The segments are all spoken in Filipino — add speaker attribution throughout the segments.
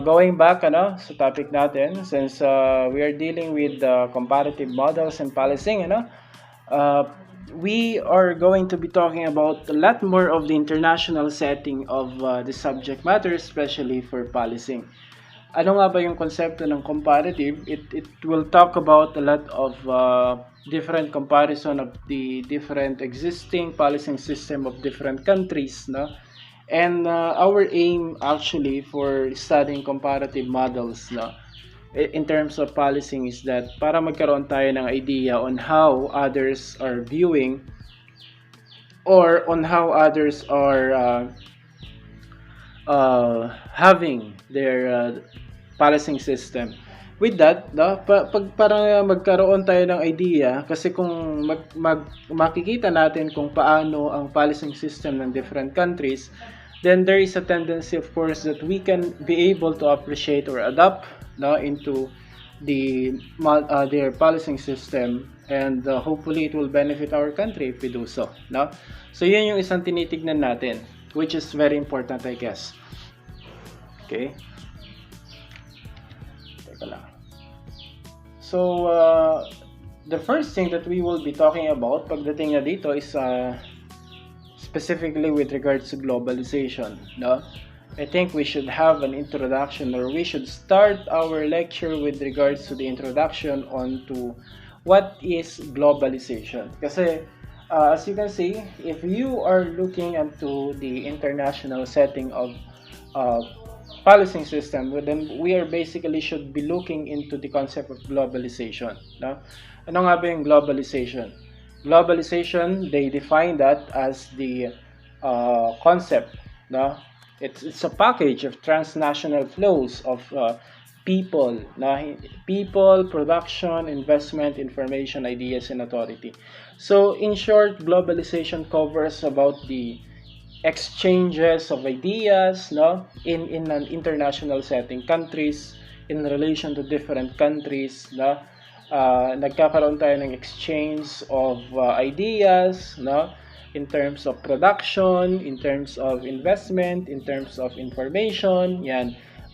Speaker 1: going back sa topic natin, since we are dealing with comparative models and policing, uh, we are going to be talking about a lot more of the international setting of the subject matter, especially for policing. Ano nga ba yung konsepto ng comparative? It will talk about a lot of different comparison of the different existing policing system of different countries, no? And our aim actually for studying comparative models, no, in terms of policing is that para magkaroon tayo ng idea on how others are viewing or on how others are having their policing system. With that, para magkaroon tayo ng idea, kasi kung makikita natin kung paano ang policing system ng different countries, then there is a tendency, of course, that we can be able to appreciate or adapt into their policing system, and hopefully it will benefit our country if we do so. So yun yung isang tinitignan natin, which is very important, I guess. Okay. Teka lang. So, the first thing that we will be talking about pagdating na dito is specifically with regards to globalization. I think we should have an introduction, or we should start our lecture with regards to the introduction onto what is globalization. Kasi, as you can see, if you are looking into the international setting of policing system, then we are basically should be looking into the concept of globalization. Ano nga ba yung globalization? Globalization, they define that as the concept. It's a package of transnational flows of people, production, investment, information, ideas, and authority. So, in short, globalization covers about the exchanges of ideas, in an international setting, countries in relation to different countries, nagkakaroon tayo ng exchange of ideas, in terms of production, in terms of investment, in terms of information,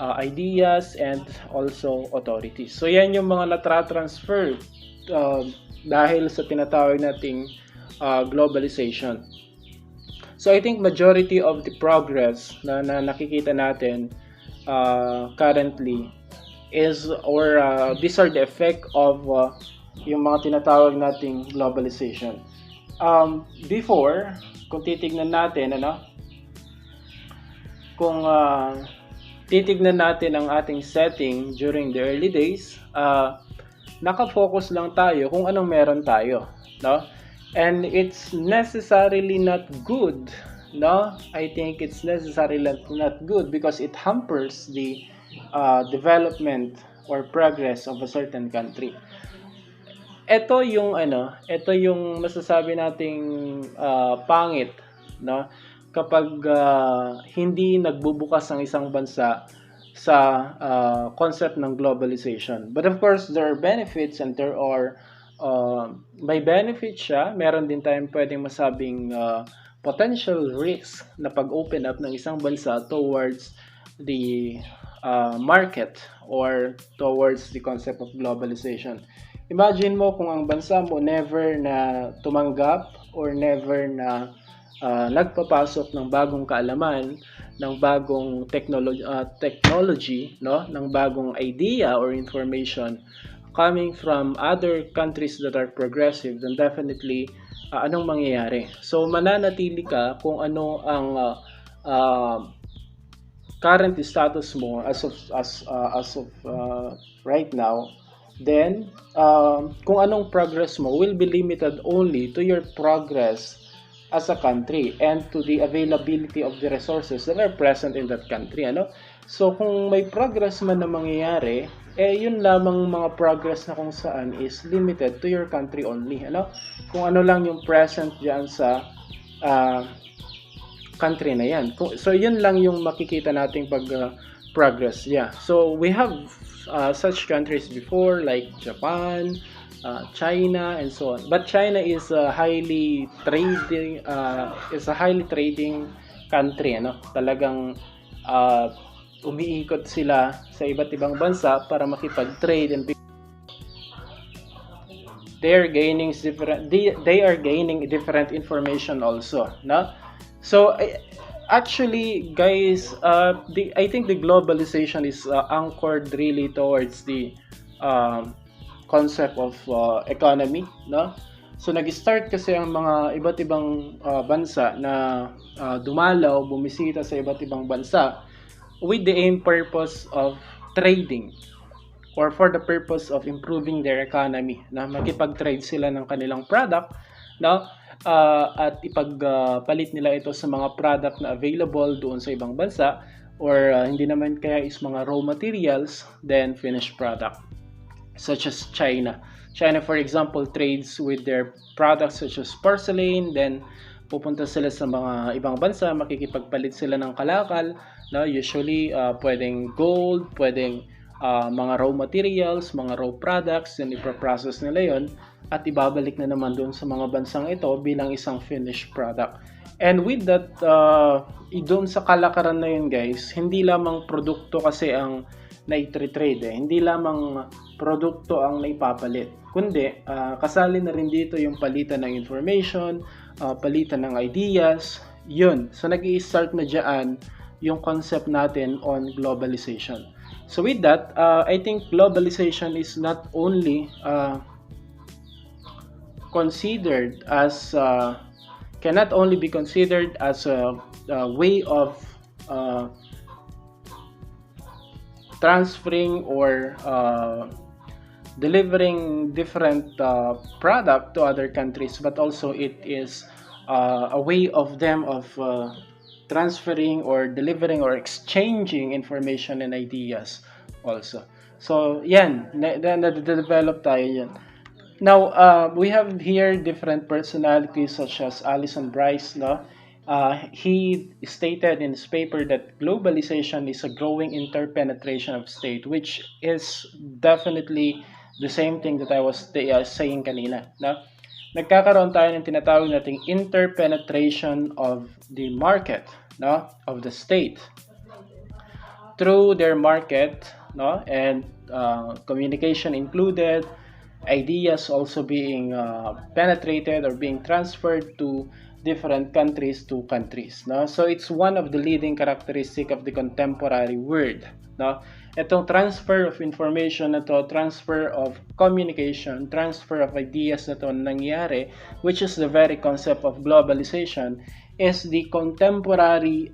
Speaker 1: ideas, and also authorities. So yan yung mga natra-transfer dahil sa tinatawag nating globalization. So I think majority of the progress na nakikita natin currently is, or these are the effect of yung mga tinatawag nating globalization. Before, kung titignan natin, kung titignan natin ang ating setting during the early days, nakafocus lang tayo kung anong meron tayo, and it's necessarily not good, I think it's necessarily not good because it hampers the development or progress of a certain country. Ito yung masasabi nating pangit, kapag hindi nagbubukas ang isang bansa sa concept ng globalization. But of course, there are benefits and there are may benefits siya. Meron din tayong pwedeng masabing potential risk na pag-open up ng isang bansa towards the market or towards the concept of globalization. Imagine mo kung ang bansa mo never na tumanggap or never na nagpapasok ng bagong kaalaman, ng bagong technology, ng bagong idea or information coming from other countries that are progressive, then definitely anong mangyayari? So mananatili ka kung ano ang current status mo as of right now. Then, kung anong progress mo will be limited only to your progress as a country and to the availability of the resources that are present in that country. So, kung may progress man na mangyayari, yun lamang mga progress na kung saan is limited to your country only. Kung ano lang yung present dyan sa country na yan. So, yun lang yung makikita nating progress. So, we have such countries before like Japan, China, and so on. But China is a highly trading country. Talagang umiikot sila sa iba't ibang bansa para makipag-trade, and they are gaining different information also, no? So actually guys, I think the globalization is anchored really towards the um, concept of economy, no? So nag-start kasi ang mga iba't ibang bansa na dumalaw, bumisita sa iba't ibang bansa with the aim purpose of trading, or for the purpose of improving their economy, na makipag-trade sila ng kanilang product, no? At ipagpalit nila ito sa mga product na available doon sa ibang bansa, or hindi naman kaya is mga raw materials, then finished product, such as China. China, for example, trades with their products such as porcelain, then pupunta sila sa mga ibang bansa, makikipagpalit sila ng kalakal, no? Usually, pwedeng gold, pwedeng mga raw materials, mga raw products, then ipaprocess nila yon at ibabalik na naman doon sa mga bansang ito bilang isang finished product. And with that, doon sa kalakaran na yun guys, hindi lamang produkto kasi ang naitrade, hindi lamang produkto ang naipapalit, kundi kasali na rin dito yung palitan ng information, palitan ng ideas, yun. So nag-i-start na dyan yung concept natin on globalization. So with that, I think globalization is not only considered as cannot only be considered as a way of transferring or delivering different product to other countries, but also it is a way of them of transferring or delivering or exchanging information and ideas also. So yan, na-develop tayo yan. Now, we have here different personalities such as Alison Bryce, no? He stated in his paper that globalization is a growing interpenetration of state, which is definitely the same thing that I was saying kanina, no? Nagkakaroon tayo ng tinatawag nating interpenetration of the market, no? Of the state through their market, no? And communication included, ideas also being penetrated or being transferred to different countries to countries, no? So it's one of the leading characteristic of the contemporary world, no? Itong transfer of information na to, transfer of communication, transfer of ideas na to nangyari, which is the very concept of globalization, is the contemporary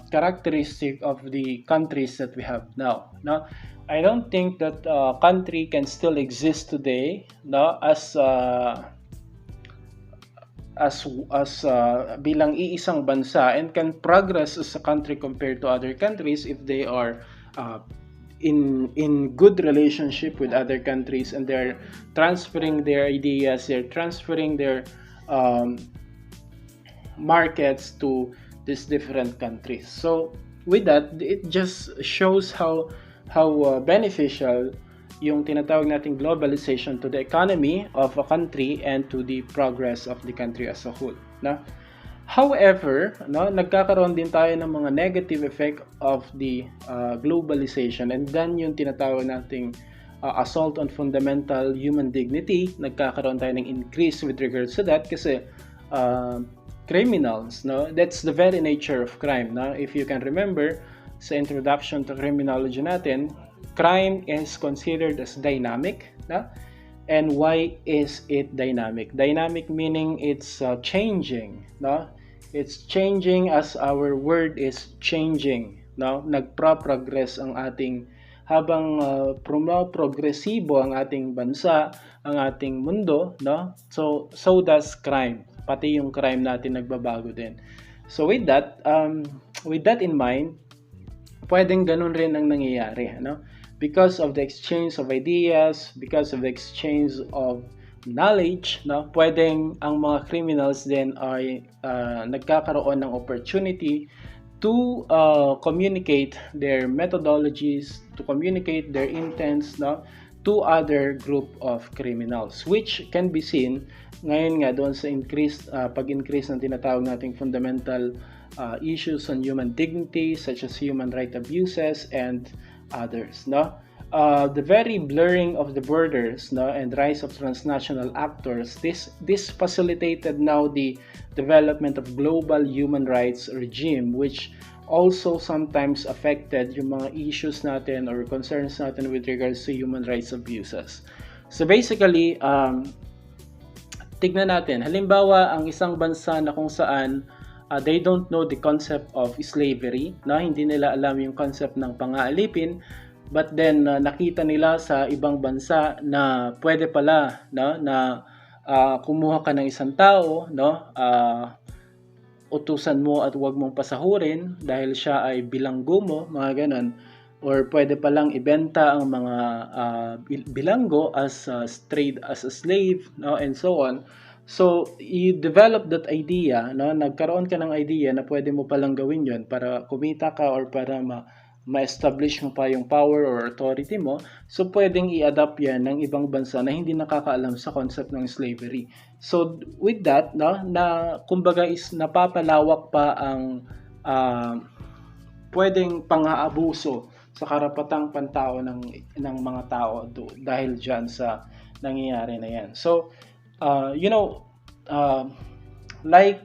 Speaker 1: characteristic of the countries that we have now, no? I don't think that a country can still exist today, no, as bilang iisang bansa and can progress as a country compared to other countries if they are in good relationship with other countries, and they're transferring their ideas, they're transferring their markets to these different countries. So with that, it just shows how beneficial yung tinatawag nating globalization to the economy of a country and to the progress of the country as a whole, no? However, no, nagkakaroon din tayo ng mga negative effect of the globalization, and then yung tinatawag nating assault on fundamental human dignity. Nagkakaroon tayo ng increase with regards to that kasi criminals, no, that's the very nature of crime, no? If you can remember sa introduction to criminology natin, crime is considered as dynamic, no? And why is it dynamic? Dynamic meaning it's changing, no? It's changing as our world is changing, no? Nagpro-progress ang ating habang progresibo ang ating bansa, ang ating mundo, no? So does crime. Pati yung crime natin nagbabago din. So with that in mind, pwedeng ganun rin ang nangyayari, ano? Because of the exchange of ideas, because of the exchange of knowledge, no? Pwedeng ang mga criminals din ay nagkakaroon ng opportunity to communicate their methodologies, to communicate their intents, no, to other group of criminals, which can be seen ngayon nga doon sa pag-increase ng tinatawag nating fundamental issues on human dignity such as human right abuses and others, no? The very blurring of the borders, no, and rise of transnational actors, this facilitated now the development of global human rights regime, which also sometimes affected yung mga issues natin or concerns natin with regards to human rights abuses. So basically, tignan natin, halimbawa ang isang bansa na kung saan they don't know the concept of slavery, no? Hindi nila alam yung concept ng pang-aalipin, but then nakita nila sa ibang bansa na pwede pala, no, na kumuha ka ng isang tao, no, utusan mo at huwag mong pasahurin dahil siya ay bilanggo mo, mga ganon, or pwede palang ibenta ang mga bilanggo as trade as a slave, no, and so on. So you develop that idea, no, nagkaroon ka ng idea na pwede mo palang gawin yon para kumita ka or para ma-establish mo pa yung power or authority mo. So pwedeng i-adapt yan ng ibang bansa na hindi nakakaalam sa concept ng slavery. So with that, no, na kumbaga is napapalawak pa ang pwedeng pang-aabuso sa karapatang pantao ng mga tao dahil dyan sa nangyayari na yan. So like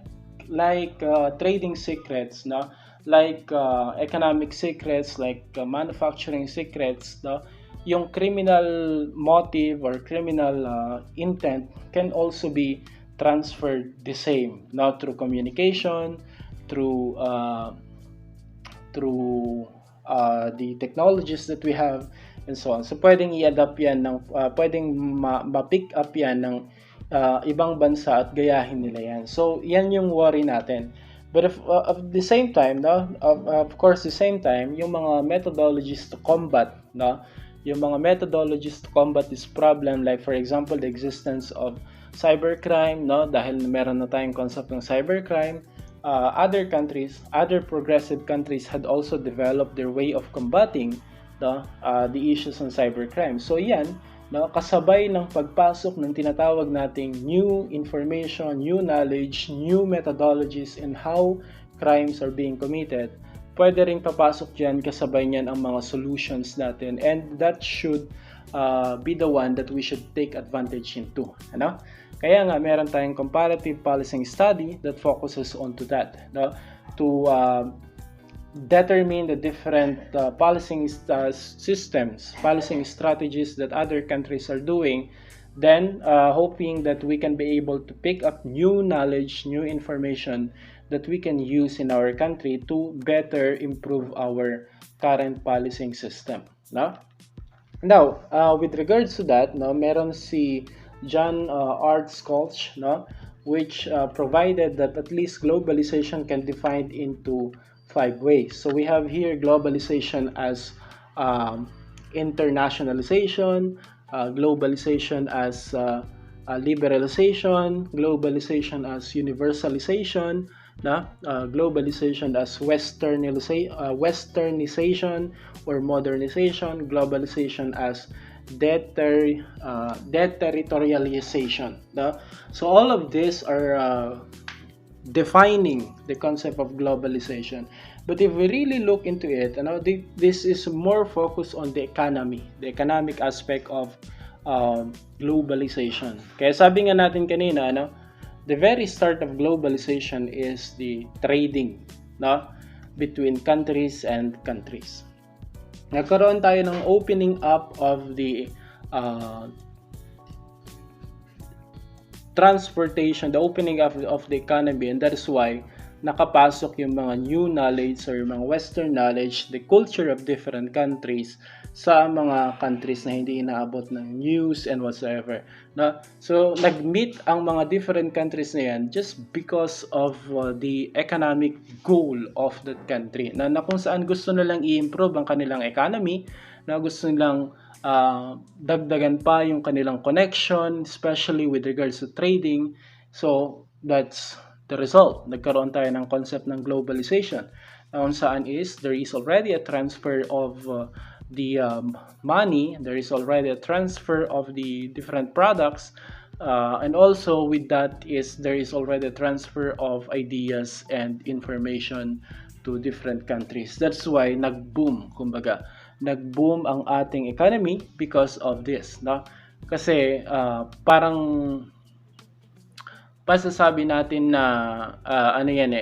Speaker 1: trading secrets, no, like economic secrets, like manufacturing secrets, no, yung criminal motive or criminal intent can also be transferred the same, no, through communication, through the technologies that we have, and so on. So pwedeng i-adapt yan pwedeng ma-pick up yan ng ibang bansa at gayahin nila yan. So yan yung worry natin. But at the same time, no, of course, the same time, yung mga methodologies to combat, no, yung mga methodologies to combat this problem, like for example, the existence of cybercrime, no, dahil meron na tayong concept ng cybercrime, other countries, other progressive countries had also developed their way of combating, no, the issues on cybercrime. So yan, no, kasabay ng pagpasok ng tinatawag nating new information, new knowledge, new methodologies in how crimes are being committed, pwede rin papasok dyan kasabay niyan ang mga solutions natin, and that should be the one that we should take advantage into, ano? Kaya nga meron tayong comparative policing study that focuses onto that, no, to determine the different policing systems, policing strategies that other countries are doing, then hoping that we can be able to pick up new knowledge, new information that we can use in our country to better improve our current policing system, no? Now, with regards to that, no, meron si John Artskolch, no, which provided that at least globalization can be defined into 5 ways. So we have here globalization as internationalization, globalization as liberalization, globalization as universalization, globalization as westernization or modernization, globalization as deterritorialization. So all of these are defining the concept of globalization. But if we really look into it, this is more focused on the economic aspect of globalization. Kaya sabi nga natin kanina, the very start of globalization is the trading, between countries and countries. Nagkaroon tayo ng opening up of the transportation, the opening up of the economy, and that is why nakapasok yung mga new knowledge or yung mga western knowledge, the culture of different countries sa mga countries na hindi inaabot ng news and whatsoever. So nag-meet ang mga different countries na yan just because of the economic goal of that country, na kung saan gusto nilang i-improve ang kanilang economy, na gusto nilang dagdagan pa yung kanilang connection, especially with regards to trading. So that's the result. Nagkaroon tayo ng concept ng globalization, kung saan there is already a transfer of the money, there is already a transfer of the different products And also with that is there is already transfer of ideas and information to different countries. That's why nag-boom, kumbaga. Nag-boom ang ating economy because of this, no? Kasi parang pasasabi natin na ano yan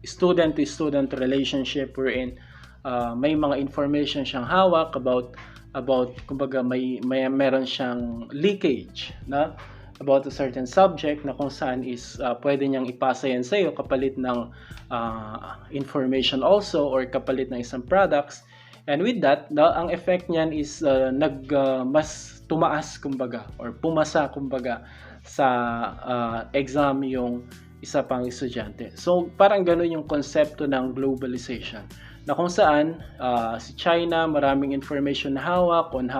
Speaker 1: student to student relationship wherein may mga information siyang hawak about kumbaga meron siyang leakage na about a certain subject na kung saan is pwede niyang ipasa yan sa iyo kapalit ng information also or kapalit ng isang products. And with that, ang effect niyan is mas tumaas kumbaga or pumasa kumbaga sa exam yung isa pang estudyante. So parang gano'n yung konsepto ng globalization na kung saan si China maraming information na hawak on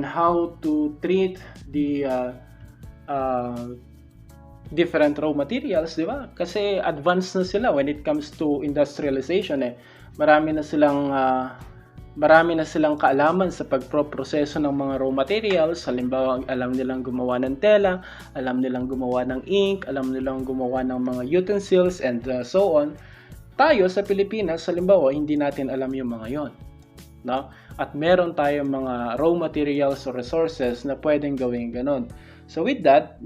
Speaker 1: how to treat the different raw materials, di ba? Kasi advanced na sila when it comes to industrialization Marami na silang kaalaman sa pagproproseso ng mga raw materials. Halimbawa, alam nilang gumawa ng tela, alam nilang gumawa ng ink, alam nilang gumawa ng mga utensils and so on. Tayo sa Pilipinas, halimbawa, hindi natin alam yung mga yon, no? At meron tayong mga raw materials or resources na pwedeng gawin ganun. So with that,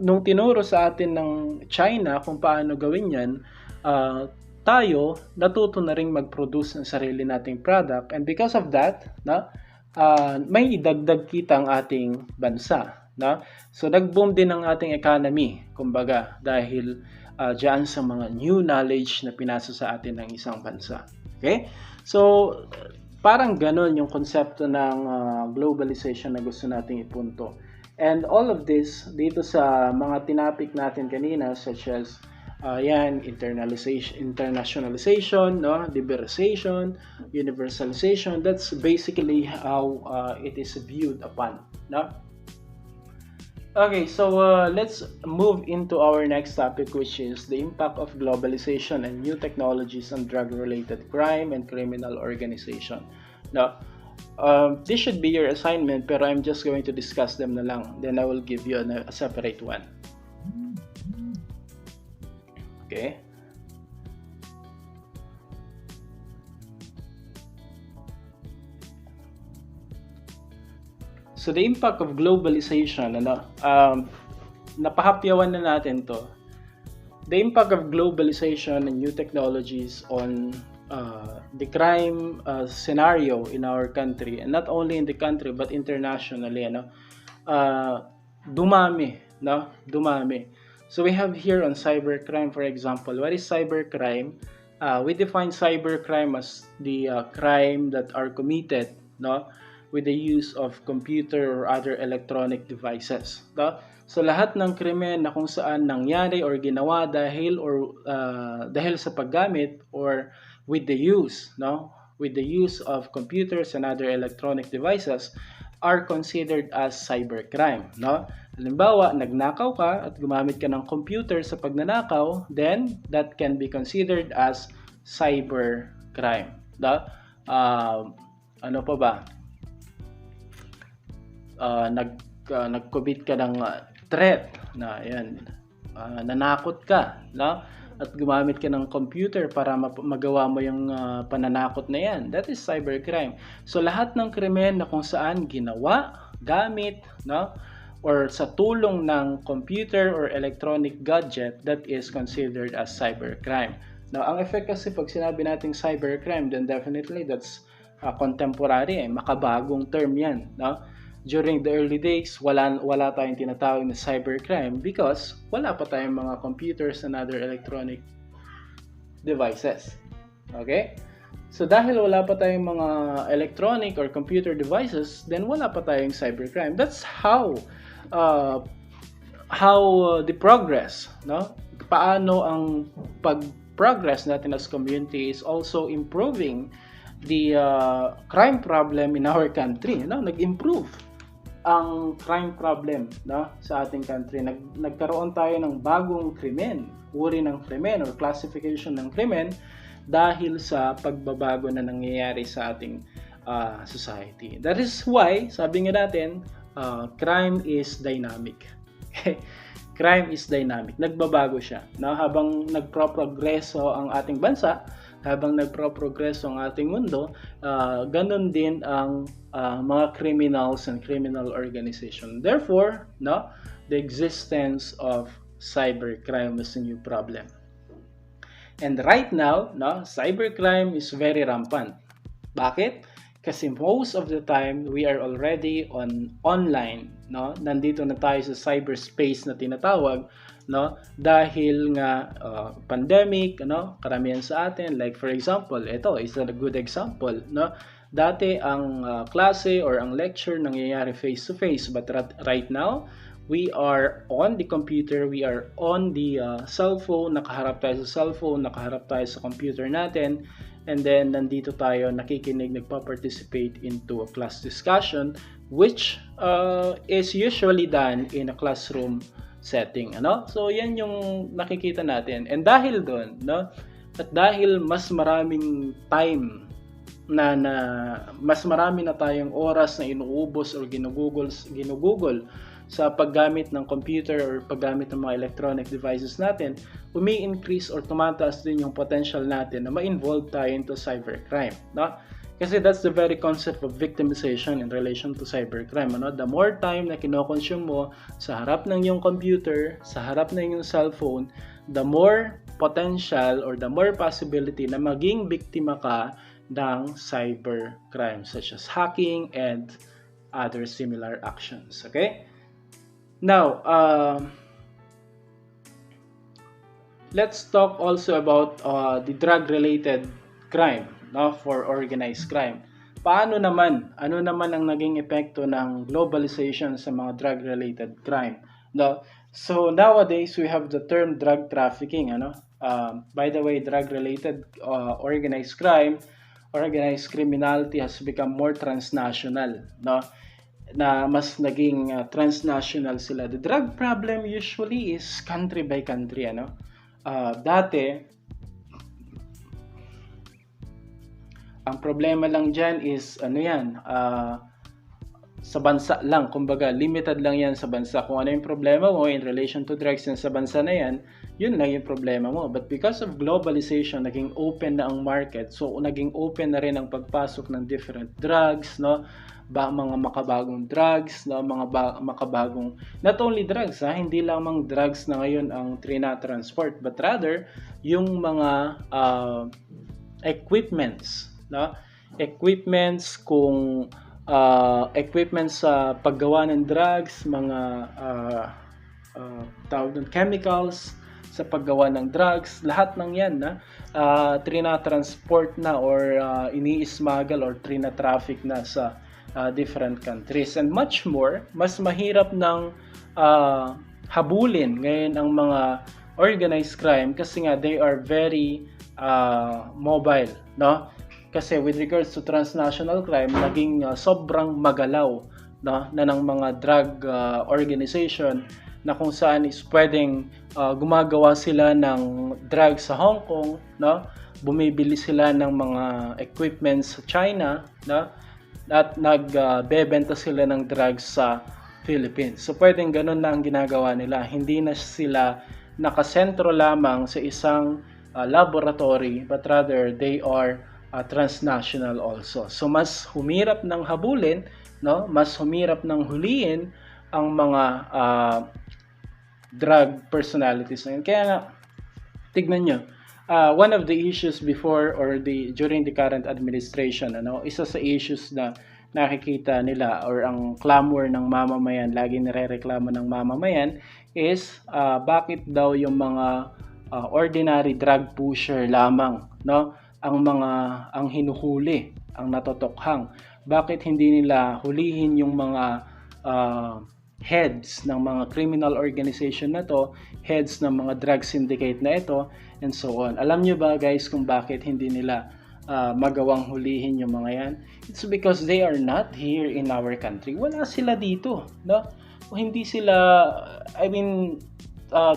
Speaker 1: nung tinuro sa atin ng China kung paano gawin yan, tayo natuto na ring mag-produce ng sarili nating product, and because of that, may idagdag kita ang ating bansa. So nag-boom din ang ating economy, kumbaga, dahil dyan sa mga new knowledge na pinasa sa atin ng isang bansa. Okay? So parang ganon yung konsepto ng globalization na gusto nating ipunto. And all of this, dito sa mga tinapik natin kanina, such as internationalization, no? Liberalization, universalization, that's basically how it is viewed upon. No? Okay, so let's move into our next topic, which is the impact of globalization and new technologies on drug-related crime and criminal organization. Now, this should be your assignment, pero I'm just going to discuss them na lang. Then I will give you a separate one. Okay. So the impact of globalization, napahapyawan na natin to. The impact of globalization and new technologies on the crime scenario in our country, and not only in the country but internationally, dumami. So we have here on cybercrime, for example. What is cybercrime? We define cybercrime as the crime that are committed, with the use of computer or other electronic devices. So lahat ng krimen na kung saan nangyari or ginawa dahil sa paggamit or with the use of computers and other electronic devices are considered as cybercrime. Halimbawa, nagnakaw ka at gumamit ka ng computer sa pagnanakaw, then that can be considered as cybercrime. Ano pa ba? Nag-commit ka ng threat na nanakot ka, at gumamit ka ng computer para magawa mo yung pananakot na yan. That is cybercrime. So lahat ng krimen na kung saan ginawa, gamit, or sa tulong ng computer or electronic gadget, that is considered as cybercrime. Now, ang effect kasi pag sinabi nating cybercrime, then definitely that's contemporary, makabagong term yan. During the early days, wala tayong tinatawag na cybercrime because wala pa tayong mga computers and other electronic devices. Okay? So dahil wala pa tayong mga electronic or computer devices, then wala pa tayong cybercrime. That's how the progress, paano ang pag-progress natin as community is also improving the crime problem in our country. Nag-improve ang crime problem sa ating country. Nagkaroon tayo ng bagong krimen, uri ng krimen or classification ng krimen dahil sa pagbabago na nangyayari sa ating society. That is why, sabi nga natin, crime is dynamic. Crime is dynamic. Nagbabago siya. No? Habang nagpro-progreso ang ating bansa, habang nagpro-progreso ang ating mundo, ganun din ang mga criminals and criminal organization. Therefore, no, the existence of cybercrime is a new problem. And right now, no, cybercrime is very rampant. Bakit? Kasi most of the time, we are already online, no? Nandito na tayo sa cyberspace na tinatawag, no? Dahil nga pandemic, no? Karamihan sa atin, like for example, ito is a good example, no? Dati ang klase or ang lecture nangyayari face to face, but right now, we are on the computer, we are on the cellphone, nakaharap tayo sa cellphone, nakaharap tayo sa computer natin, and then nandito tayo nakikinig, nagpa-participate into a class discussion, which is usually done in a classroom setting, ano? So yan yung nakikita natin. And dahil doon, no, at dahil mas maraming time na mas marami na tayong oras na inuubos or ginugugol sa paggamit ng computer or paggamit ng mga electronic devices natin, umi-increase or tumataas din yung potential natin na ma-involve tayo into cybercrime, no? Kasi that's the very concept of victimization in relation to cybercrime, ano? The more time na kino-consume mo sa harap ng iyong computer, sa harap ng iyong cellphone, the more potential or the more possibility na maging biktima ka ng cybercrime such as hacking and other similar actions, okay? Now, let's talk also about the drug-related crime, no, for organized crime. Ano naman ang naging epekto ng globalization sa mga drug-related crime? No? So nowadays we have the term drug trafficking. By the way, drug-related organized crime, organized criminality has become more transnational, no? Na mas naging transnational sila. The drug problem usually is country by country, ano? Dati, ang problema lang dyan is, sa bansa lang, kumbaga, limited lang yan sa bansa. Kung ano yung problema mo in relation to drugs yan sa bansa na yan, yun lang yung problema mo. But because of globalization, naging open na ang market. So, naging open na rin ang pagpasok ng different drugs, no? Mga makabagong drugs, no? Mga makabagong, not only drugs, hindi lamang drugs na ngayon ang trina-transport, but rather, yung mga equipments, no? Equipments sa paggawa ng drugs, mga tawag ng chemicals sa paggawa ng drugs, lahat ng yan na trina-transport na or ini-smuggle or trina-traffic na sa different countries. And much more, mas mahirap ng habulin ngayon ang mga organized crime kasi nga they are very mobile, no? Kasi with regards to transnational crime, naging sobrang magalaw, no, na ng mga drug organization na kung saan is pwedeng gumagawa sila ng drugs sa Hong Kong, no? Bumibili sila ng mga equipments sa China, no? At nagbebenta sila ng drugs sa Philippines. So pwedeng ganun na ang ginagawa nila. Hindi na sila nakasentro lamang sa isang laboratory, but rather they are transnational also. So mas humirap ng habulin, no? Mas humirap ng huliin ang mga drug personalities. Kaya nga, tignan nyo, one of the issues before or during the current administration, isa sa issues na nakikita nila or ang clamor ng mamamayan, lagi nirereklamo ng mamamayan is bakit daw yung mga ordinary drug pusher lamang, no, ang hinuhuli, ang natotokhang. Bakit hindi nila hulihin yung mga heads ng mga criminal organization na to, heads ng mga drug syndicate na ito, and so on. Alam nyo ba guys kung bakit hindi nila magawang hulihin yung mga yan? It's because they are not here in our country. Wala sila dito, no? Hindi sila,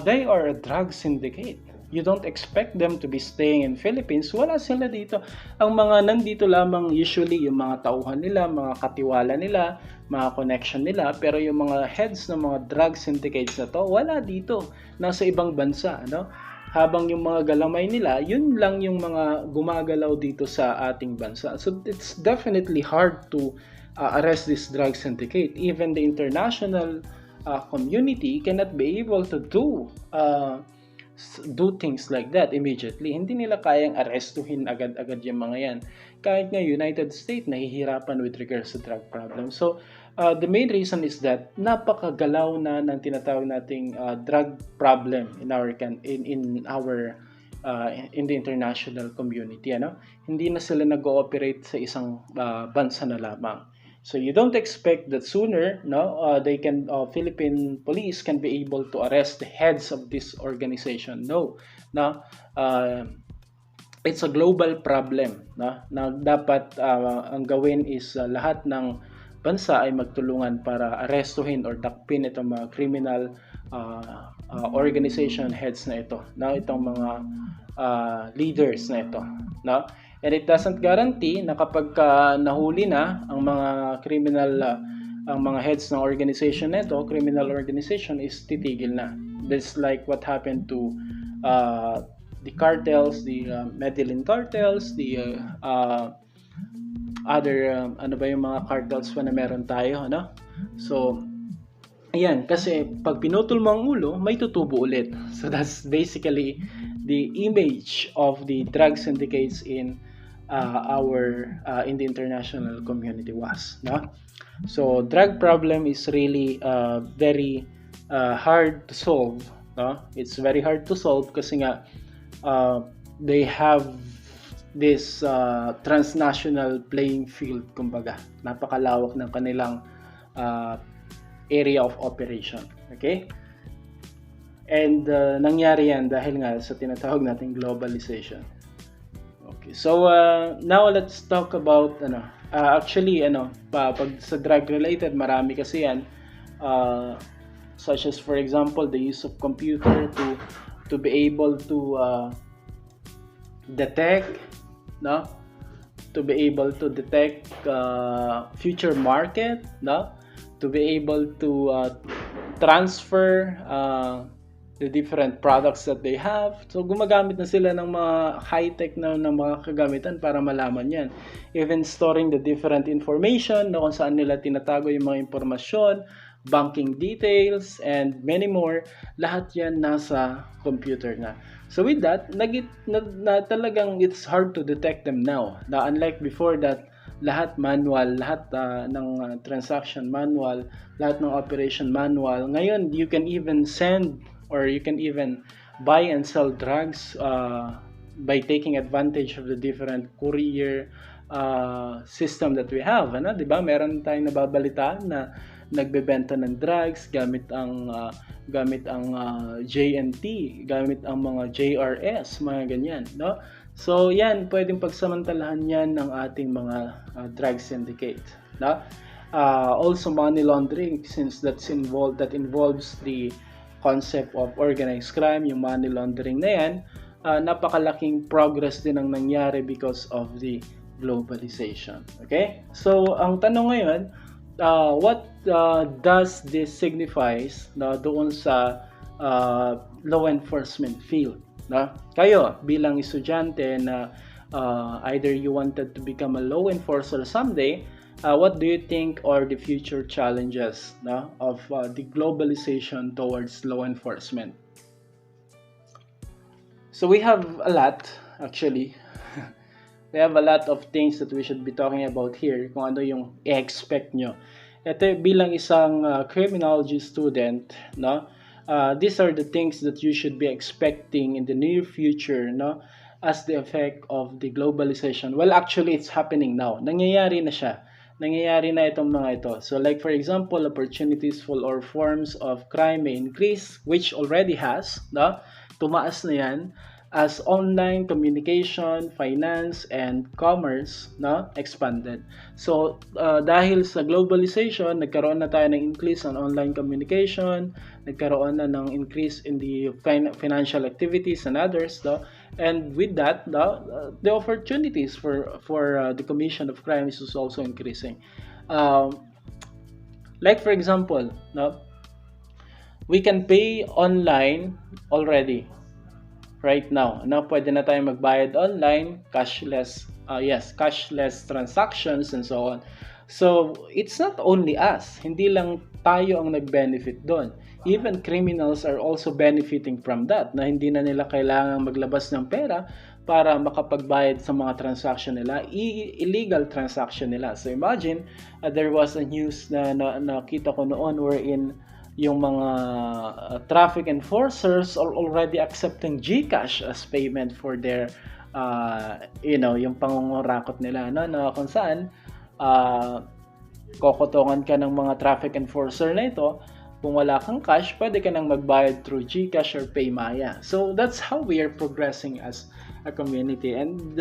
Speaker 1: they are a drug syndicate. you don't expect them to be staying in Philippines. Wala sila dito. Ang mga nandito lamang usually yung mga tauhan nila, mga katiwala nila, mga connection nila, pero yung mga heads ng mga drug syndicates na to, wala dito. Nasa ibang bansa, no? Habang yung mga galamay nila, yun lang yung mga gumagalaw dito sa ating bansa. So it's definitely hard to arrest this drug syndicate. Even the international community cannot be able to do things like that immediately. Hindi nila kayang arrestuhin agad-agad yung mga yan. Kahit nga United States, nahihirapan with regards to drug problem. So, the main reason is that napakagalaw na ng tinatawag nating drug problem in the international community. Hindi na sila nag-ooperate sa isang bansa na lamang. So you don't expect that sooner, Philippine police can be able to arrest the heads of this organization. No, it's a global problem, na dapat ang gawin is lahat ng bansa ay magtulungan para arestuhin or dakpin itong mga criminal organization heads na ito, itong mga leaders na ito, And it doesn't guarantee na kapag nahuli na ang mga ang mga heads ng organization na ito, criminal organization, is titigil na. That's like what happened to the cartels, the Medellin cartels, the other yung mga cartels na meron tayo, So ayan, kasi pag pinutol mo ang ulo, may tutubo ulit. So that's basically the image of the drug syndicates in the international community was. So drug problem is really very hard to solve. It's very hard to solve kasi nga they have this transnational playing field, kumbaga. Napakalawak ng kanilang area of operation. Okay? And nangyari yan dahil nga sa tinatawag nating globalization. Okay. So now let's talk about pag sa drug related, marami kasi yan, such as for example the use of computer to be able to detect future market, to be able to transfer the different products that they have. So gumagamit na sila ng mga high-tech na mga kagamitan para malaman yan. Even storing the different information kung saan nila tinatago yung mga impormasyon, banking details, and many more. Lahat yan nasa computer na. So with that, talagang it's hard to detect them now. Unlike before that, lahat manual, lahat ng transaction manual, lahat ng operation manual. Ngayon, you can even send or you can even buy and sell drugs by taking advantage of the different courier system that we have. Diba? Meron tayong nababalitaan na nagbebenta ng drugs gamit ang JNT, gamit ang mga JRS, mga ganyan, So yan, pwedeng pagsamantalahan yan ng ating mga drug syndicate, also money laundering, since that involves the concept of organized crime, yung money laundering na yan. Napakalaking progress din ang nangyari because of the globalization. Okay? So ang tanong ngayon, what does this signifies doon sa law enforcement field? Kayo bilang estudyante na either you wanted to become a law enforcer someday, what do you think are the future challenges of the globalization towards law enforcement? So we have a lot, actually. We have a lot of things that we should be talking about here, kung ano yung i-expect nyo. Ito bilang isang criminology student, these are the things that you should be expecting in the near future, as the effect of the globalization. Well, actually, it's happening now. Nangyayari na siya. Nangyayari na itong mga ito. So like for example, opportunities for or forms of crime may increase, which already has, tumaas na yan. as online communication, finance, and commerce expanded. So, dahil sa globalization, nagkaroon na tayo ng increase on online communication, nagkaroon na ng increase in the financial activities and others, and with that, the opportunities for the commission of crimes is also increasing. Like for example, we can pay online already right now. Pwede na tayong magbayad online, cashless, cashless transactions and so on. So, it's not only us. Hindi lang tayo ang nag-benefit doon. Even criminals are also benefiting from that, na hindi na nila kailangang maglabas ng pera para makapagbayad sa mga transaction nila, illegal transaction nila. So, imagine, there was a news na nakita ko noon wherein yung mga traffic enforcers are already accepting GCash as payment for their yung pangungurakot nila, na kung saan kokotongan ka ng mga traffic enforcer na ito. Kung wala kang cash, pwede ka nang magbayad through GCash or Paymaya. So that's how we are progressing as a community, and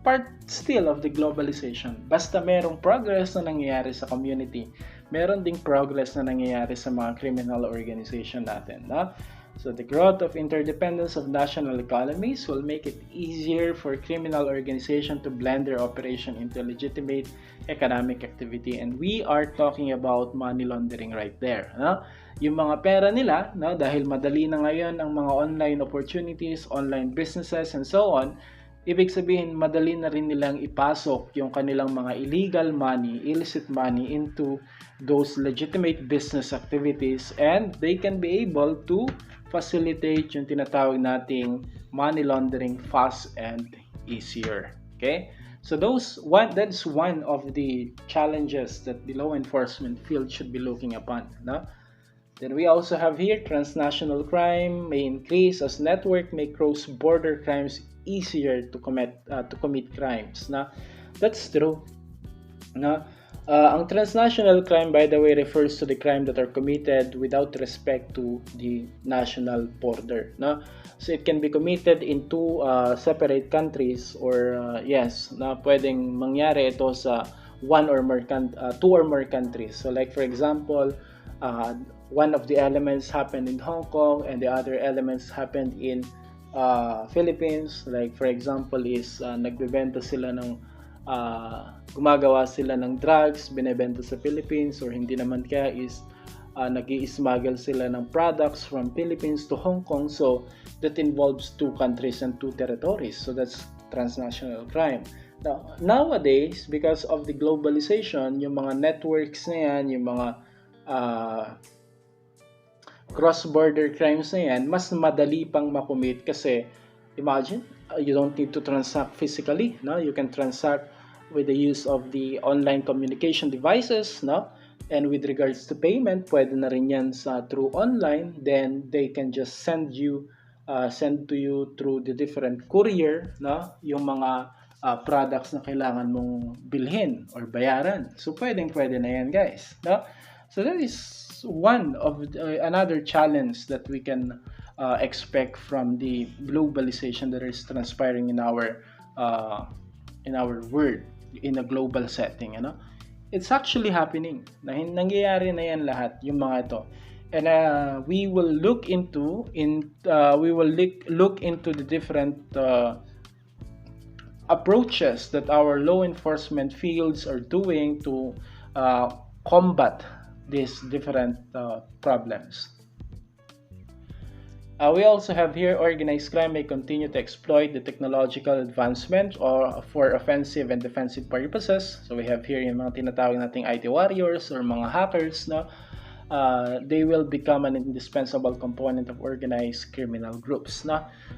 Speaker 1: part still of the globalization. Basta merong progress na nangyayari sa community, meron ding progress na nangyayari sa mga criminal organization natin. So the growth of interdependence of national economies will make it easier for criminal organization to blend their operation into legitimate economic activity. And we are talking about money laundering right there. Yung mga pera nila, dahil madali na ngayon ang mga online opportunities, online businesses, and so on, ibig sabihin, madali na rin nilang ipasok yung kanilang mga illegal money, illicit money into those legitimate business activities, and they can be able to facilitate yung tinatawag nating money laundering fast and easier. Okay? So that's one of the challenges that the law enforcement field should be looking upon. Then we also have here transnational crime may increase as network make cross-border crimes easier to commit crimes. That's true. Ang transnational crime, by the way, refers to the crime that are committed without respect to the national border. So it can be committed in two separate countries, or pwedeng mangyari ito sa two or more countries. So like for example, one of the elements happened in Hong Kong and the other elements happened in Philippines. Like for example is nagbebenta sila ng gumagawa sila ng drugs, binebenta sa Philippines, or hindi naman kaya is nag-i-smuggle sila ng products from Philippines to Hong Kong. So that involves two countries and two territories. So that's transnational crime. Now, nowadays, because of the globalization, yung mga networks na yan, yung mga cross-border crimes na yan, mas madali pang makumit kasi imagine, you don't need to transact physically. You can transact with the use of the online communication devices. And with regards to payment, pwede na rin yan through online. Then they can just send to you through the different courier, yung mga products na kailangan mong bilhin or bayaran. So pwede na yan, guys. So that is one of another challenge that we can expect from the globalization that is transpiring in our world in a global setting. It's actually happening. Nangyayari na yan lahat, yung mga ito. And we will look into the different approaches that our law enforcement fields are doing to combat these different problems. We also have here organized crime may continue to exploit the technological advancement or for offensive and defensive purposes. So we have here yung mga tinatawag nating IT warriors or mga hackers. They will become an indispensable component of organized criminal groups.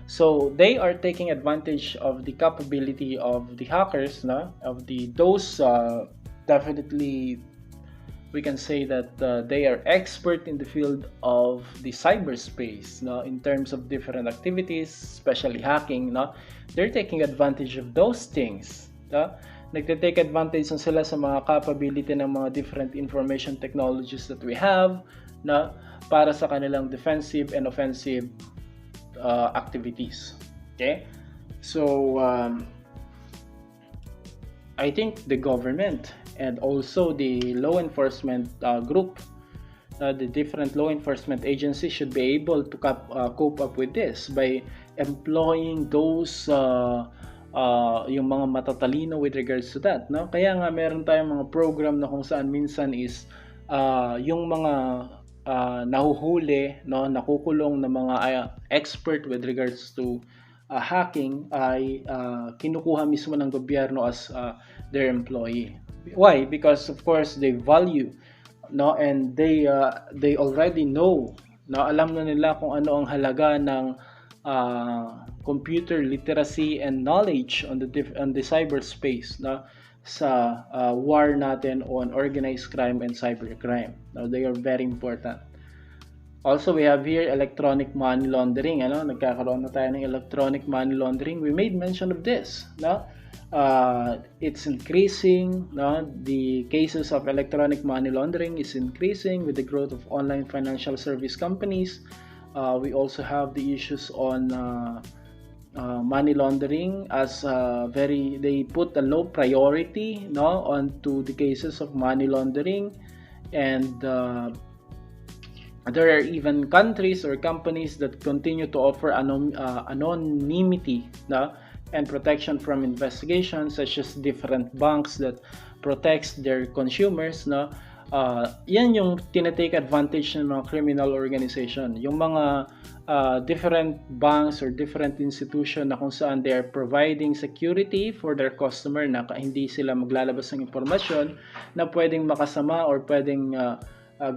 Speaker 1: So they are taking advantage of the capability of the hackers, those definitely we can say that they are expert in the field of the cyberspace, in terms of different activities, especially hacking. They're taking advantage of those things. Nagte-take advantage sila sa mga capability ng mga different information technologies that we have, para sa kanilang defensive and offensive activities. Okay, so I think the government and also the law enforcement group, the different law enforcement agencies should be able to cope up with this by employing those yung mga matatalino with regards to that, no? Kaya nga meron tayong mga program na kung saan minsan is yung mga nahuhuli, no, nakukulong na mga expert with regards to hacking ay kinukuha mismo ng gobyerno as their employee. Why? Because of course they value, no, and they already know, no, alam na nila kung ano ang halaga ng computer literacy and knowledge on the cyberspace, no, sa war natin on organized crime and cybercrime. Now, they are very important. Also, we have here electronic money laundering. Ano? Nagkakaroon na tayo ng electronic money laundering. We made mention of this. No? It's increasing. No? The cases of electronic money laundering is increasing with the growth of online financial service companies. We also have the issues on money laundering as they put a low priority, no, onto the cases of money laundering, and there are even countries or companies that continue to offer anonymity, no, and protection from investigation, such as different banks that protects their consumers, no. Yan yung tinatake advantage ng mga criminal organization, yung mga different banks or different institution na kung saan they are providing security for their customer na hindi sila maglalabas ng impormasyon na pwedeng makasama or pwedeng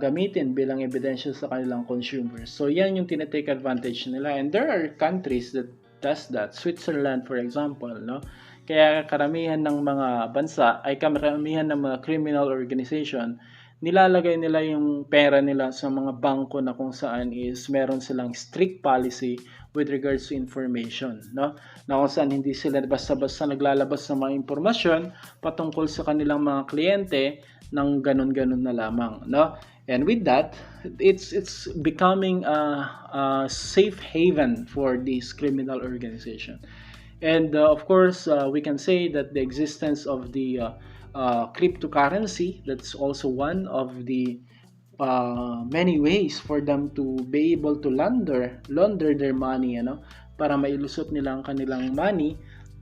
Speaker 1: gamitin bilang ebidensya sa kanilang consumers. So yan yung tinatake advantage nila, and there are countries that does that. Switzerland, for example, no? Kaya karamihan ng mga bansa ay karamihan ng mga criminal organization, nilalagay nila yung pera nila sa mga bangko na kung saan is meron silang strict policy with regards to information, no? Na kung saan hindi sila basta-basta naglalabas ng mga impormasyon patungkol sa kanilang mga kliyente ng ganun-ganun na lamang, no? And with that, it's becoming a safe haven for this criminal organization. And of course, we can say that the existence of the cryptocurrency, that's also one of the many ways for them to be able to launder their money, para mailusot nila ang kanilang money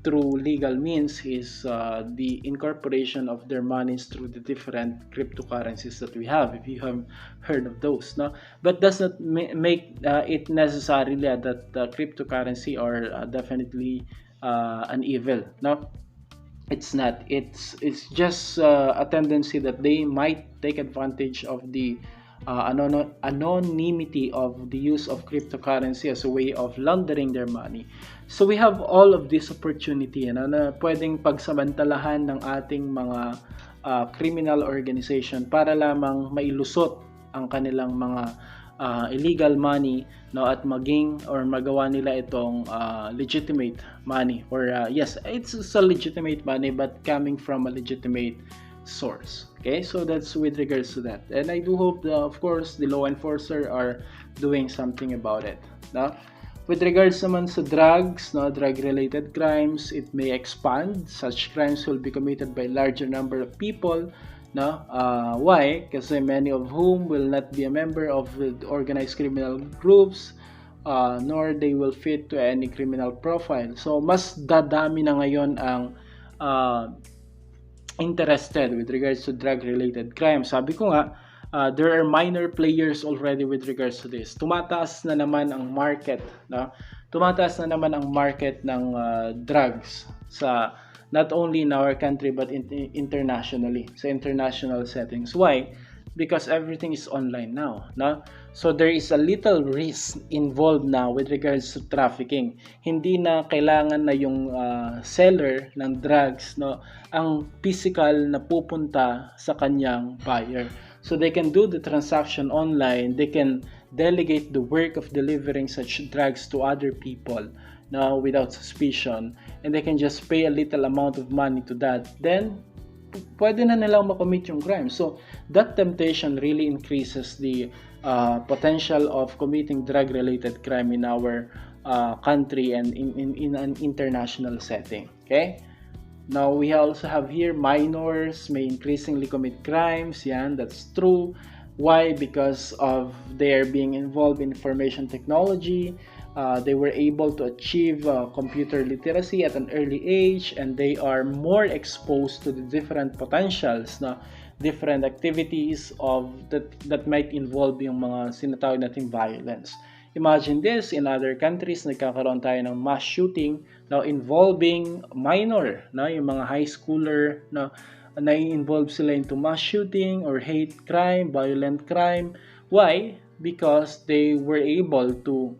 Speaker 1: through legal means, is the incorporation of their monies through the different cryptocurrencies that we have, if you have heard of those, no? But does not make it necessarily that cryptocurrency are definitely an evil, no? It's not. It's just a tendency that they might take advantage of the anonymity of the use of cryptocurrency as a way of laundering their money. So we have all of this opportunity na pwedeng pagsamantalahan ng ating mga criminal organization para lamang mailusot ang kanilang mga illegal money, no, at magawa nila itong legitimate money, or yes, it's a legitimate money but coming from a legitimate source. Okay, so that's with regards to that, and I do hope of course the law enforcers are doing something about it, no? With regards naman sa drugs, no, drug related crimes, it may expand. Such crimes will be committed by larger number of people, no? Why? Kasi many of whom will not be a member of the organized criminal groups, nor they will fit to any criminal profile. So mas dadami na ngayon ang interested with regards to drug related crimes. Sabi ko nga, there are minor players already with regards to this. Tumataas na naman ang market, no? Tumataas na naman ang market ng drugs sa not only in our country but internationally, sa international settings. Why? Because everything is online now, no? So there is a little risk involved now with regards to trafficking. Hindi na kailangan na yung seller ng drugs, no, ang physical na pupunta sa kanyang buyer. So they can do the transaction online. They can delegate the work of delivering such drugs to other people, no, without suspicion, and they can just pay a little amount of money to that. Then pwede na nilang makommit yung crime. So that temptation really increases the potential of committing drug-related crime in our country and in an international setting. Okay? Now, we also have here minors may increasingly commit crimes. Yan, that's true. Why? Because of their being involved in information technology. They were able to achieve computer literacy at an early age, and they are more exposed to the different potentials na different activities of that might involve yung mga sinatawag nating violence. Imagine this, in other countries, nagkakaroon tayo ng mass shooting now involving minor, no? Yung mga high schooler na nai-involve sila into mass shooting or hate crime, violent crime. Why? Because they were able to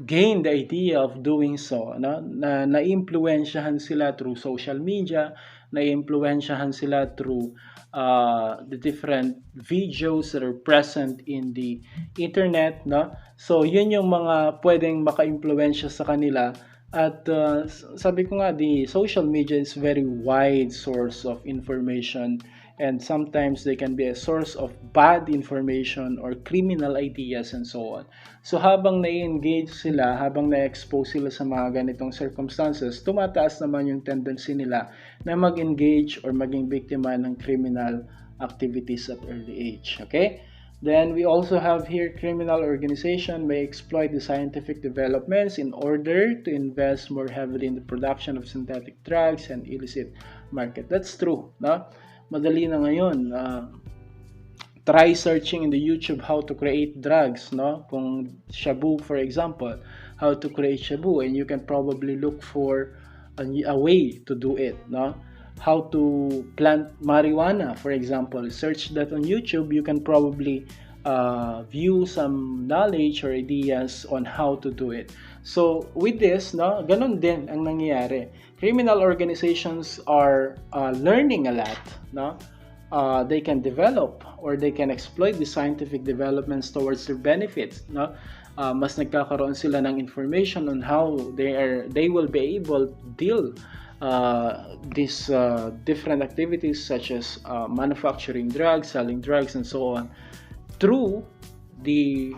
Speaker 1: gain the idea of doing so, no? Na-impluwensyahan sila through social media, na-impluwensyahan sila through the different videos that are present in the internet, no? So yun yung mga pwedeng maka-impluwensya sa kanila. At sabi ko nga, the social media is very wide source of information, and sometimes they can be a source of bad information or criminal ideas and so on. So habang na-engage sila, habang na-expose sila sa mga ganitong circumstances, tumataas naman yung tendency nila na mag-engage or maging biktima ng criminal activities at early age. Okay? Then we also have here criminal organization may exploit the scientific developments in order to invest more heavily in the production of synthetic drugs and illicit market. That's true, no? Madali na ngayon. Try searching in the YouTube how to create drugs, no? Kung shabu, for example, how to create shabu, and you can probably look for a way to do it, no? How to plant marijuana, for example. Search that on YouTube. You can probably view some knowledge or ideas on how to do it. So with this, no, ganun din ang nangyayari. Criminal organizations are learning a lot, no? They can develop or they can exploit the scientific developments towards their benefits, no? Mas nagkakaroon sila ng information on how they will be able to deal these different activities such as manufacturing drugs, selling drugs, and so on through the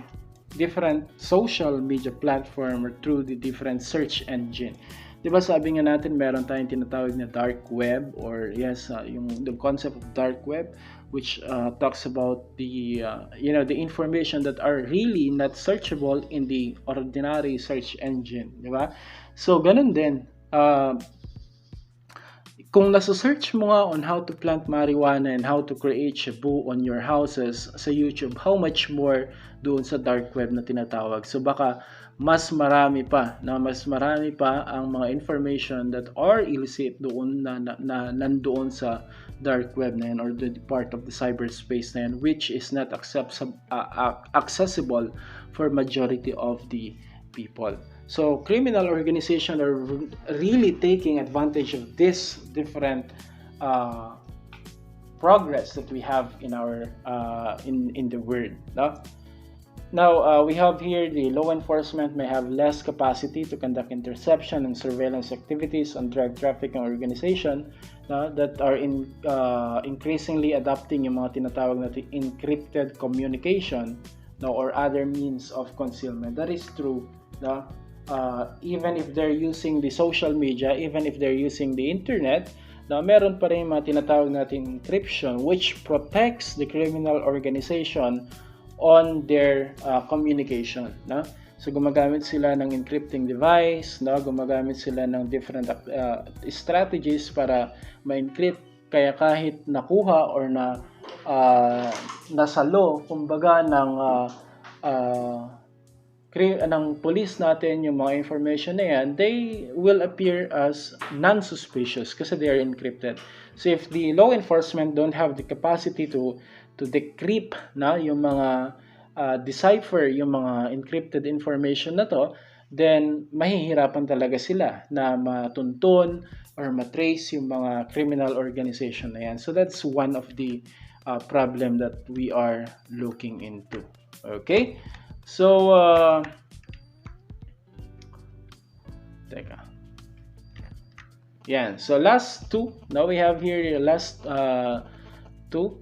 Speaker 1: different social media platform or through the different search engine. Diba sabi nga natin meron tayong tinatawag na dark web, or yes, yung the concept of dark web, which talks about the the information that are really not searchable in the ordinary search engine, diba? So ganun din, kung nasa-search mo nga on how to plant marijuana and how to create shabu on your houses sa YouTube, how much more doon sa dark web na tinatawag. So baka mas marami pa ang mga information that are illicit doon na nandoon sa dark web na yan, or the part of the cyberspace na yan, which is not accessible for majority of the people. So criminal organizations are really taking advantage of this different progress that we have in our in the world. No? Now we have here the law enforcement may have less capacity to conduct interception and surveillance activities on drug trafficking organization that are increasingly adopting yung mga tinatawag natin encrypted communication, or other means of concealment. That is true. Even if they're using the social media, even if they're using the internet, meron pa rin mga tinatawag natin encryption, which protects the criminal organization on their communication. So gumagamit sila ng encrypting device, gumagamit sila ng different strategies para ma-encrypt, kaya kahit nakuha or nasalo kumbaga ng police natin yung mga information na yan, they will appear as non-suspicious kasi they are encrypted. So if the law enforcement don't have the capacity to decrypt yung mga decipher yung mga encrypted information na to, then mahihirapan talaga sila na matuntun or matrace yung mga criminal organization na yan. So that's one of the problem that we are looking into. Okay? So, teka. Yan. So, last two. Now we have here last two.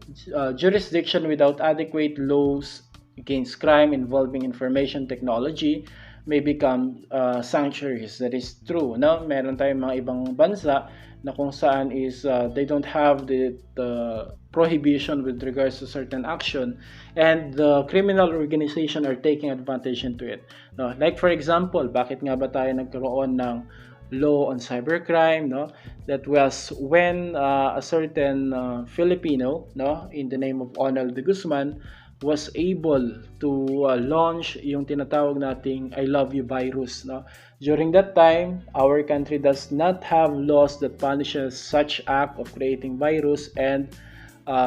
Speaker 1: Jurisdiction without adequate laws against crime involving information technology may become sanctuaries. That is true. No? Meron tayong mga ibang bansa na kung saan is they don't have the prohibition with regards to certain action, and the criminal organization are taking advantage into it. No? Like for example, bakit nga ba tayo nagkaroon ng law on cybercrime? No? That was when a certain Filipino, no, in the name of Onel de Guzman, was able to launch yung tinatawag nating I love you virus. No? During that time, our country does not have laws that punishes such act of creating virus and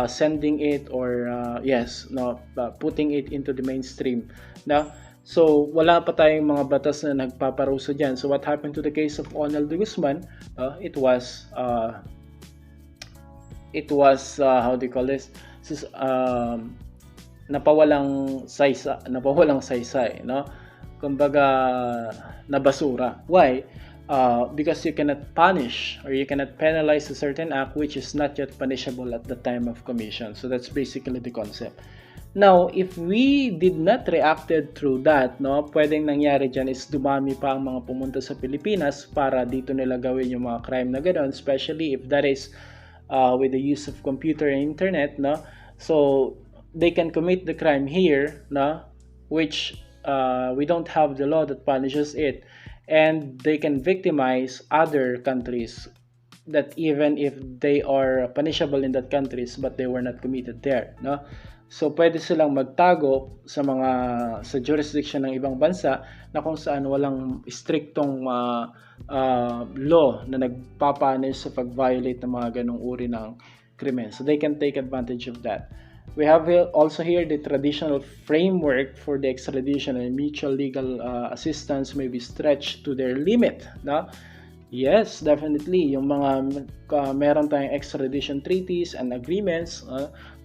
Speaker 1: sending it or putting it into the mainstream. No? So wala pa tayong mga batas na nagpaparusa dyan. So what happened to the case of Onel de Guzman? It was how do you call this? Napawalang saysay, no? Kumbaga nabasura. Why? Because you cannot punish or you cannot penalize a certain act which is not yet punishable at the time of commission. So that's basically the concept. Now, if we did not reacted through that, no, pwedeng nangyari dyan is dumami pa ang mga pumunta sa Pilipinas para dito nila gawin yung mga crime na gano'n, especially if that is with the use of computer and internet, no? So they can commit the crime here, no, which we don't have the law that punishes it, and they can victimize other countries that even if they are punishable in that countries but they were not committed there, no. So pwede silang magtago sa jurisdiction ng ibang bansa na kung saan walang striktong law na nagpapanish sa pag-violate ng mga ganong uri ng krimen. So they can take advantage of that. We have also here the traditional framework for the extradition and mutual legal assistance may be stretched to their limit. No? Yes, definitely. Yung mga meron tayong extradition treaties and agreements,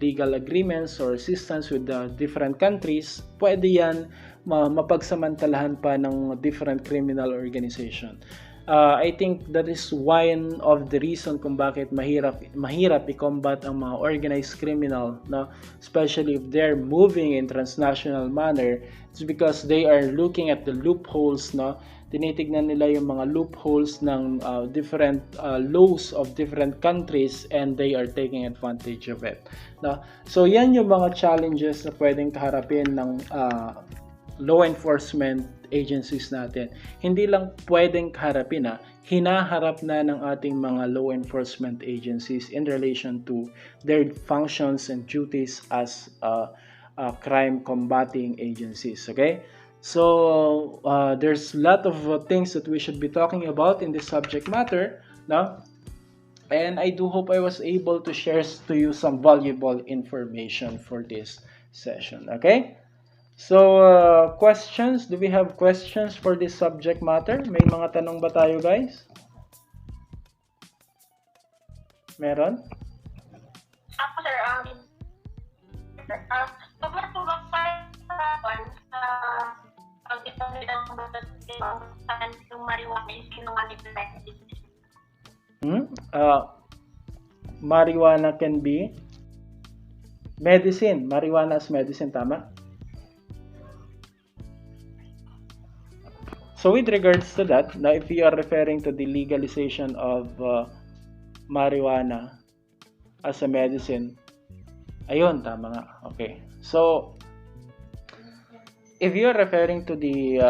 Speaker 1: legal agreements or assistance with the different countries, pwede yan mapagsamantalahan pa ng different criminal organization. I think that is one of the reason kung bakit mahirap i-combat ang mga organized criminal, no? Especially if they're moving in transnational manner. It's because they are looking at the loopholes, no? Tinitignan nila yung mga loopholes ng different laws of different countries and they are taking advantage of it, no? So yan yung mga challenges na pwedeng kaharapin ng law enforcement agencies natin. Hindi lang pwedeng kaharapin, hinaharap na ng ating mga law enforcement agencies in relation to their functions and duties as crime combating agencies. Okay? So there's a lot of things that we should be talking about in this subject matter, no? And I do hope I was able to share to you some valuable information for this session. Okay? So, questions? Do we have questions for this subject matter? May mga tanong ba tayo, guys? Meron?
Speaker 2: Ako, sir, sobrang tulog pa yung marijuana is kinunganipulated.
Speaker 1: Marijuana can be medicine. Marijuana as medicine, tama? So with regards to that, now if you are referring to the legalization of marijuana as a medicine, ayun, tama nga. Okay. So if you are referring to the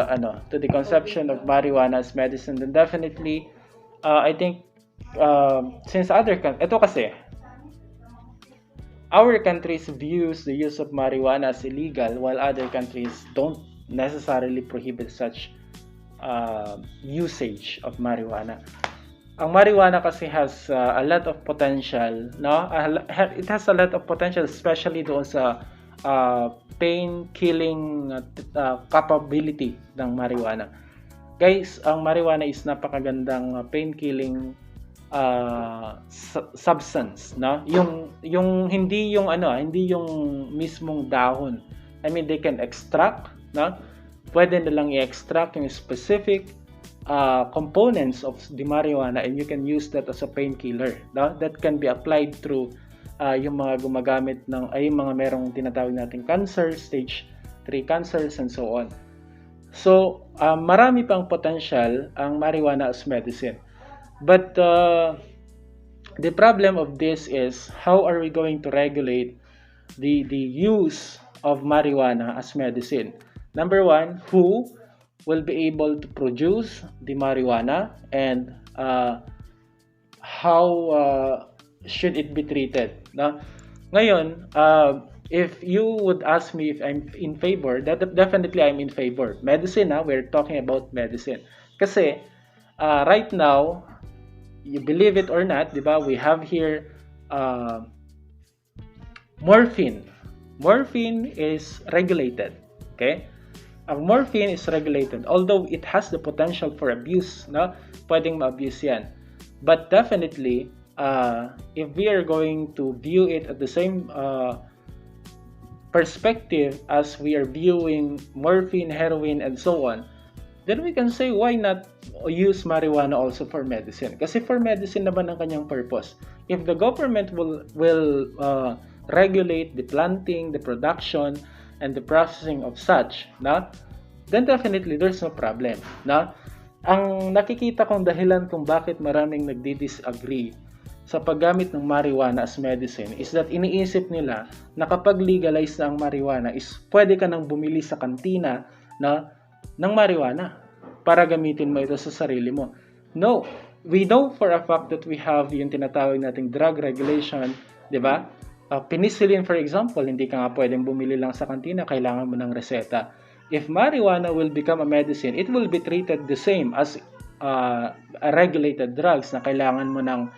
Speaker 1: conception of marijuana as medicine, then definitely I think since ito kasi our countries views the use of marijuana as illegal while other countries don't necessarily prohibit such usage of marijuana. Ang marijuana kasi has a lot of potential, no? It has a lot of potential, especially doon sa pain killing capability ng marijuana. Guys, ang marijuana is napakagandang pain killing substance, no? Yung hindi yung mismong dahon. I mean, they can extract, no? Pwede nilang i-extract yung specific components of the marijuana and you can use that as a painkiller, no? That can be applied through yung mga gumagamit ng yung mga merong tinatawag nating cancer stage hereditary cancers, and so on. So, marami pang potential ang marijuana as medicine. But the problem of this is, how are we going to regulate the use of marijuana as medicine? Number one, who will be able to produce the marijuana, and how should it be treated? No? Ngayon, if you would ask me if I'm in favor, definitely I'm in favor. Medicine, we're talking about medicine. Kasi, right now, you believe it or not, di ba, we have here morphine. Morphine is regulated. Okay? Ang morphine is regulated, although it has the potential for abuse, no? Pwedeng ma-abuse yan. But definitely, if we are going to view it at the same perspective as we are viewing morphine, heroin, and so on, then we can say, why not use marijuana also for medicine? Kasi for medicine naman ang kanyang purpose. If the government will regulate the planting, the production, and the processing of such, then definitely there's no problem. Ang nakikita kong dahilan kung bakit maraming nagdi-disagree sa paggamit ng marijuana as medicine is that iniisip nila na kapag legalize na ang marijuana is pwede ka nang bumili sa kantina ng marijuana para gamitin mo ito sa sarili mo. No, we know for a fact that we have yung tinatawag nating drug regulation, di ba? Penicillin, for example, hindi ka nga pwedeng bumili lang sa kantina, kailangan mo ng reseta. If marijuana will become a medicine, it will be treated the same as regulated drugs na kailangan mo ng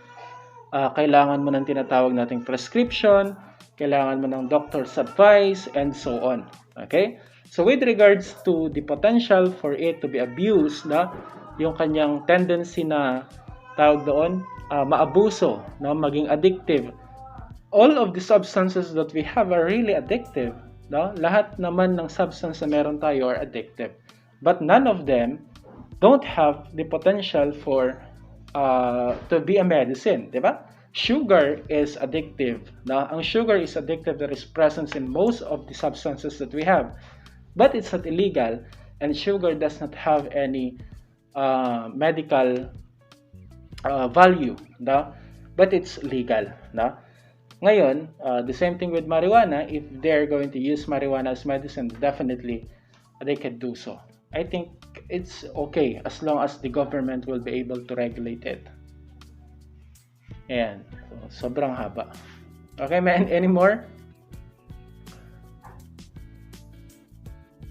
Speaker 1: tinatawag nating prescription, kailangan mo ng doctor's advice, and so on. Okay? So with regards to the potential for it to be abused, yung kanyang tendency na tawag doon, maabuso, maging addictive. All of the substances that we have are really addictive. Lahat naman ng substance na meron tayo are addictive. But none of them don't have the potential for to be a medicine, di ba? Sugar is addictive. Ang sugar is addictive. There is presence in most of the substances that we have. But it's not illegal, and sugar does not have any medical value. But it's legal. Ngayon, the same thing with marijuana. If they're going to use marijuana as medicine, definitely they can do so. I think it's okay as long as the government will be able to regulate it. Ayan. So, sobrang haba. Okay, man. Any more?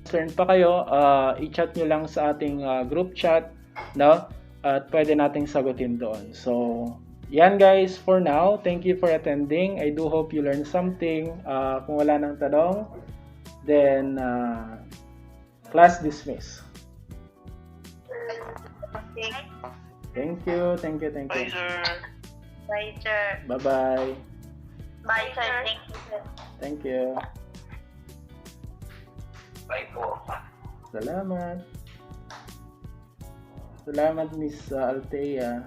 Speaker 1: Concern pa kayo, i-chat nyo lang sa ating group chat, at pwede nating sagutin doon. So, yan guys, for now, thank you for attending. I do hope you learned something. Kung wala nang tanong, then class dismiss.
Speaker 2: Okay.
Speaker 1: Thank you.
Speaker 3: Bye, sir.
Speaker 2: Bye, sir.
Speaker 1: Bye-bye.
Speaker 2: Bye, sir. Thank you, sir.
Speaker 1: Thank you.
Speaker 3: Bye po.
Speaker 1: Salamat. Salamat, Miss Althea.